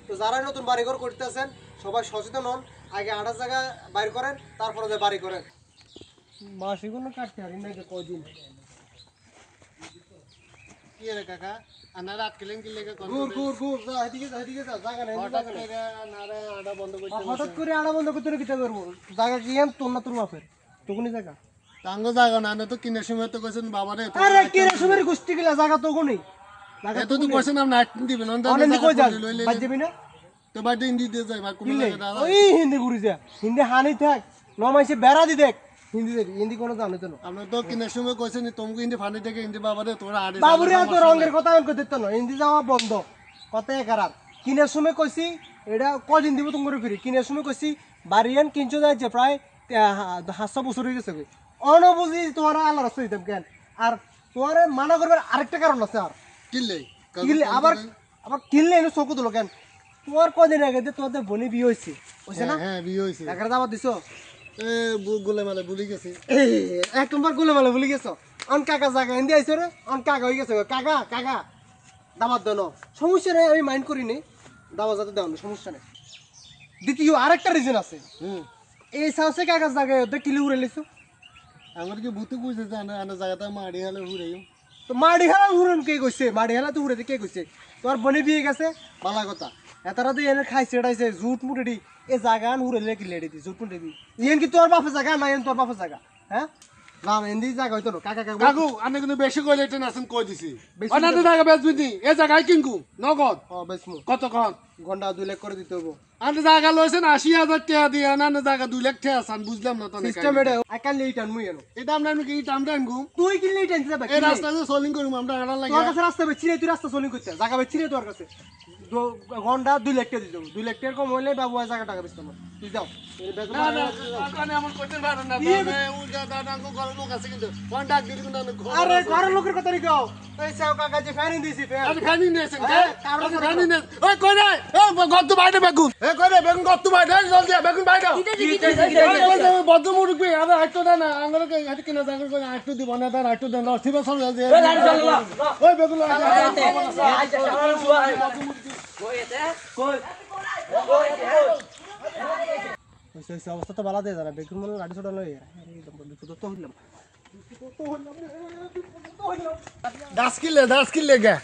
তো যারা নতুন বাড়িঘর করতেছেন সবাই সচেতন হন, আগে 28 জায়গা বাইর করেন, তারপরে যে বাড়ি করেন। মাসি কোনো কাটতে পারি না কদিন কি রে কাকা আনারা আটকেলেন কি লেগে ঘুর ঘুর ঘুর যা এদিকে যা এদিকে যা জায়গা নেই হঠাৎ করে আনারা আডা বন্ধ করতে হঠাৎ করে আড়া বন্ধ করতে কি করবো? জায়গা কি আন তোর না তোর বাপের তখনই জায়গা টাঙ্গ জায়গা না তো কিনে সময় তো কইছেন বাবা রে আরে কে সময়ের গোষ্ঠী গেলা জায়গা তখনই এত তো কইছেন আপনি আট দিবেন অনেক কই যান বাদ যাবি না তো বাড়ি ইন্দি দিয়ে যাই বা কোন জায়গা ওই হিন্দি ঘুরি যা হিন্দি হানি থাক নমাইছে বেড়া দি দেখ হিন্দি দেখ হিন্দি কোনো জানো তো না আপনি তো কিনে সময় কইছেন তুমি ইন্দি ফানি থেকে ইন্দি বাবা রে তোরা আড়ে বাবুরে এত রঙের কথা আমি কইতে না হিন্দি যাওয়া বন্ধ কথাই খারাপ কিনের সময় কইছি এটা কদিন দিব তুমি করে ফিরি কিনের সময় কইছি বাড়িয়ান কিনছো যাইছে প্রায় 500 বছর হয়ে গেছে অনবুঝি তোমার আল্লাহ রাস্তা দিতাম কেন আর তোমার মানা করবার আরেকটা কারণ আছে আর কিনলে কিনলে আবার আবার কিনলে এনে চকু দিল কেন তোমার কদিন আগে যে তোমাদের বোনে বিয়ে হয়েছে হয়েছে না হ্যাঁ বিয়ে হইছে এগারো দাবার দিছো এ গুলে মালে ভুলে গেছি এক নম্বর গুলো মালে ভুলে গেছো অন কাকা জায়গা হিন্দি আইসো রে অন কাকা হয়ে গেছে কাকা কাকা দাবার দেন সমস্যা নেই আমি মাইন্ড করিনি দাবার যাতে দেওয়া সমস্যা নেই দ্বিতীয় আরেকটা রিজন আছে এই সাহসে কাকা জায়গায় ওদের কিলো উড়ে লিছো আমার কি ভূতে বুঝতে জানে আনা জায়গাটা মাড়ি হলে ঘুরে তো মাড়ি হেলা উড়ন কে কইছে মাড়ি হেলা তো উড়ে কে কইছে তোমার বনে বিয়ে গেছে বালা কথা এতারা তো এনে খাইছে এটাইছে জুট মুটেডি এ জায়গান উড়ে লেকি লেডি দি জুট মুটেডি ইয়েন কি তোর বাপের জায়গা না এন তোর বাপের জায়গা হ্যাঁ না এন্দি জায়গা হইতো না কাকা কাকা কাকু আনে কিন্তু বেশি কইলে এটা নাছেন কই দিছি অনাতে জায়গা বেচবি নি এ জায়গায় কিনকু নগদ ও বেসমু কত কন ঘন্টা 2 লাখ করে দিতে হবো আনে জায়গা লইছেন 80,000 টাকা দিয়ে আনে জায়গা 2 লাখ টাকা আসান বুঝলাম না তো সিস্টেম এটা আই ক্যান লেট আন মুই এনো এটা আমরা কি টামটা আনগু তুই কি লেট আনতে যাবে এই রাস্তাতে সোলিং করুম আমরা আড়া লাগে তোর কাছে রাস্তা বেচি তুই রাস্তা সোলিং করতে জায়গা বেচি রে তোর কাছে ঘন্টা 2 লাখ টাকা দিতে 2 লাখ টাকা কম হইলে বাবু জায়গা টাকা বেচতে না তুই যাও না না কানে এমন করতে পারো না আমি উল্টা দাদাঙ্গো ঘর লোক আছে কিন্তু ফোন ডাক দিলি কিন্তু আরে ঘরের লোকের কথা রে কও এই সাও কাকা যে ফ্যান দিছি ফ্যান আমি খানি নেছেন আমি খানি নে ওই কই রে এই গত্তু বাইরে বেগুন এ কই রে বেগুন গত্তু বাইরে জলদি বেগুন বাইরে বদ্ধ মুরগি আরে আইতো না আঙ্গলকে হাতে কিনা জায়গা কই আইতো দিব না দাঁড় আইতো দেন লস দিবা চল যে ওই বেগুন অবস্থা তো ভালো দেয় যারা বেগুন মনে লাঠি ছোটা লই তো হইলাম দাস কিলে গে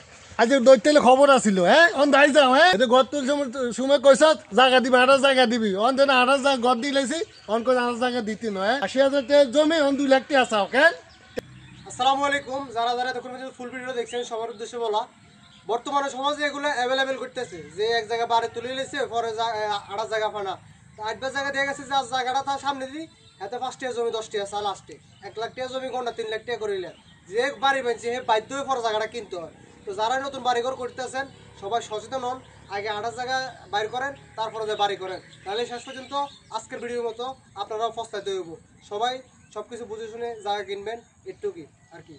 আজ দৈতেলে খবর আছিল হ্যাঁ অন দাই যাও হ্যাঁ এটা ঘর তুল সময় কইছ জায়গা দিবি আড়া জায়গা দিবি অন দেন আড়া জায়গা ঘর দিলেছি অন কই আড়া জায়গা দিতি নয় 80,000 টাকা জমি অন 2 লাখ টাকা চাও কেন আসসালামু আলাইকুম যারা যারা তখন ফুল ভিডিও দেখছেন সবার উদ্দেশ্যে বলা বর্তমানে সমাজে এগুলো অ্যাভেলেবেল করতেছে যে এক জায়গা বাড়ি তুলে নিয়েছে পরে আড়া জায়গা ফানা আটবার জায়গা দিয়ে গেছে যার জায়গাটা তার সামনে দিই এতে 5 টাকা জমি 10 টাকা চাল লাস্টে 1 লাখ টাকা জমি কোনটা 3 লাখ টাকা করিলে যে বাড়ি বানছে হে বাধ্য হয়ে পরে জায়গাটা কিনতে হয়। তো যারা নতুন বাড়িঘর করতেছেন সবাই সচেতন হন, আগে 28 জায়গা বাইর করেন তারপরে যে বাড়ি করেন, তাহলে শেষ পর্যন্ত আজকের ভিডিওর মতো আপনারাও পস্তাইতে হইব। সবাই সবকিছু বুঝে শুনে জায়গা কিনবেন, একটু কি আর কি।